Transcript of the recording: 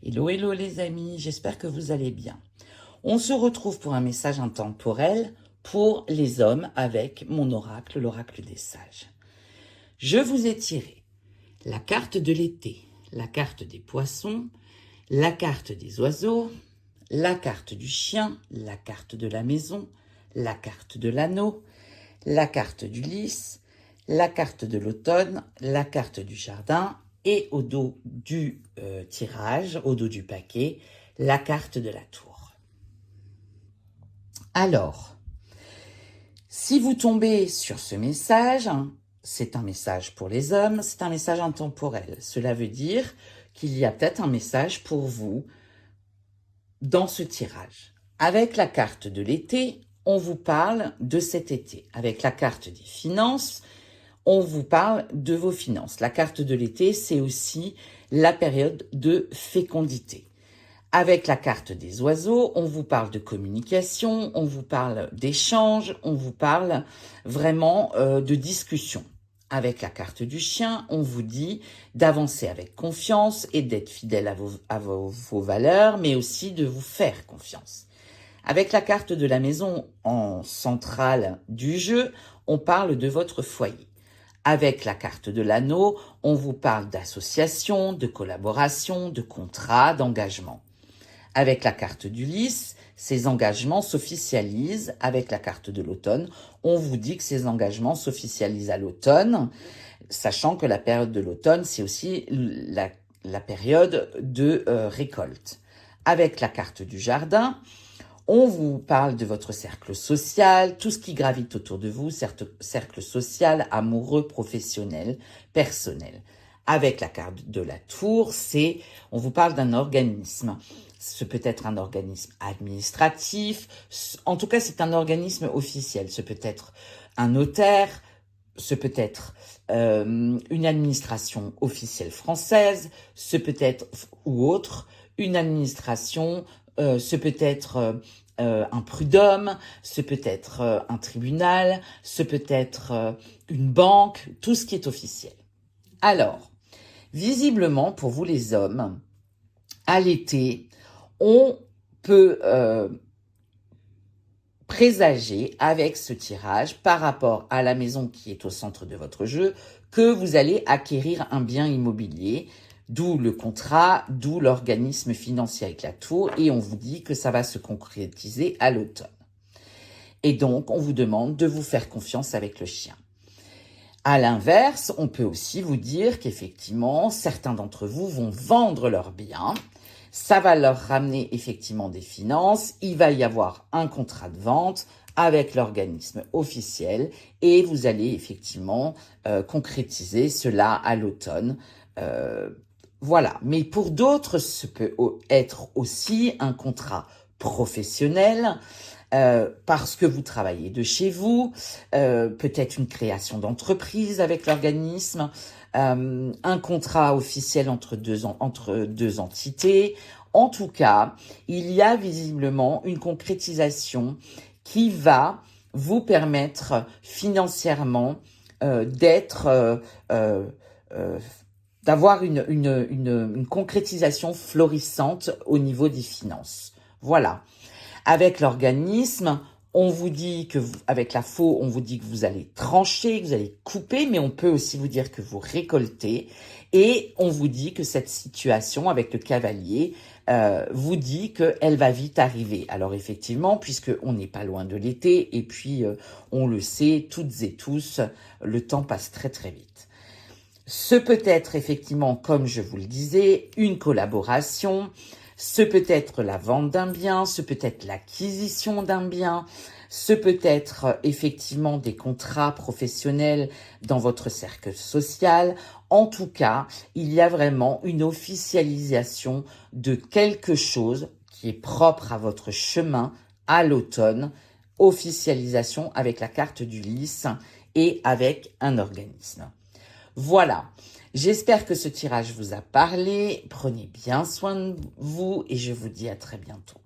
Hello, hello les amis, j'espère que vous allez bien. On se retrouve pour un message intemporel pour les hommes avec mon oracle, l'oracle des sages. Je vous ai tiré la carte de l'été, la carte des poissons, la carte des oiseaux, la carte du chien, la carte de la maison, la carte de l'anneau, la carte du lys, la carte de l'automne, la carte du jardin et au dos du tirage, au dos du paquet, la carte de la tour. Alors, si vous tombez sur ce message, c'est un message pour les hommes, c'est un message intemporel. Cela veut dire qu'il y a peut-être un message pour vous dans ce tirage. Avec la carte de l'été, on vous parle de cet été. Avec la carte des finances, on vous parle de vos finances. La carte de l'été, c'est aussi la période de fécondité. Avec la carte des oiseaux, on vous parle de communication, on vous parle d'échange, on vous parle vraiment de discussion. Avec la carte du chien, on vous dit d'avancer avec confiance et d'être fidèle à vos valeurs, mais aussi de vous faire confiance. Avec la carte de la maison en centrale du jeu, on parle de votre foyer. Avec la carte de l'anneau, on vous parle d'association, de collaboration, de contrat, d'engagement. Avec la carte du lys, ces engagements s'officialisent. Avec la carte de l'automne, on vous dit que ces engagements s'officialisent à l'automne, sachant que la période de l'automne, c'est aussi la période de récolte. Avec la carte du jardin, on vous parle de votre cercle social, tout ce qui gravite autour de vous, cercle social, amoureux, professionnel, personnel. Avec la carte de la tour, on vous parle d'un organisme. Ce peut être un organisme administratif, en tout cas c'est un organisme officiel. Ce peut être un notaire, ce peut être une administration officielle française, ce peut être, ou autre, une administration, ce peut être un prud'homme, ce peut être un tribunal, ce peut être une banque, tout ce qui est officiel. Alors, visiblement, pour vous les hommes, à l'été, on peut présager avec ce tirage par rapport à la maison qui est au centre de votre jeu que vous allez acquérir un bien immobilier, d'où le contrat, d'où l'organisme financier avec la tour, et on vous dit que ça va se concrétiser à l'automne. Et donc, on vous demande de vous faire confiance avec le chien. À l'inverse, on peut aussi vous dire qu'effectivement, certains d'entre vous vont vendre leurs biens. Ça va leur ramener effectivement des finances. Il va y avoir un contrat de vente avec l'organisme officiel et vous allez effectivement concrétiser cela à l'automne. Voilà. Mais pour d'autres, ce peut être aussi un contrat professionnel. Parce que vous travaillez de chez vous, peut-être une création d'entreprise avec l'organisme, un contrat officiel entre deux entités. En tout cas, il y a visiblement une concrétisation qui va vous permettre financièrement d'avoir une concrétisation florissante au niveau des finances. Voilà. Avec l'organisme, on vous dit que avec la faux, on vous dit que vous allez trancher, que vous allez couper, mais on peut aussi vous dire que vous récoltez. Et on vous dit que cette situation avec le cavalier vous dit qu'elle va vite arriver. Alors effectivement, puisque on n'est pas loin de l'été, et puis on le sait toutes et tous, le temps passe très très vite. Ce peut être effectivement, comme je vous le disais, une collaboration. Ce peut être la vente d'un bien, ce peut être l'acquisition d'un bien, ce peut être effectivement des contrats professionnels dans votre cercle social. En tout cas, il y a vraiment une officialisation de quelque chose qui est propre à votre chemin à l'automne. Officialisation avec la carte du lys et avec un organisme. Voilà, j'espère que ce tirage vous a parlé. Prenez bien soin de vous et je vous dis à très bientôt.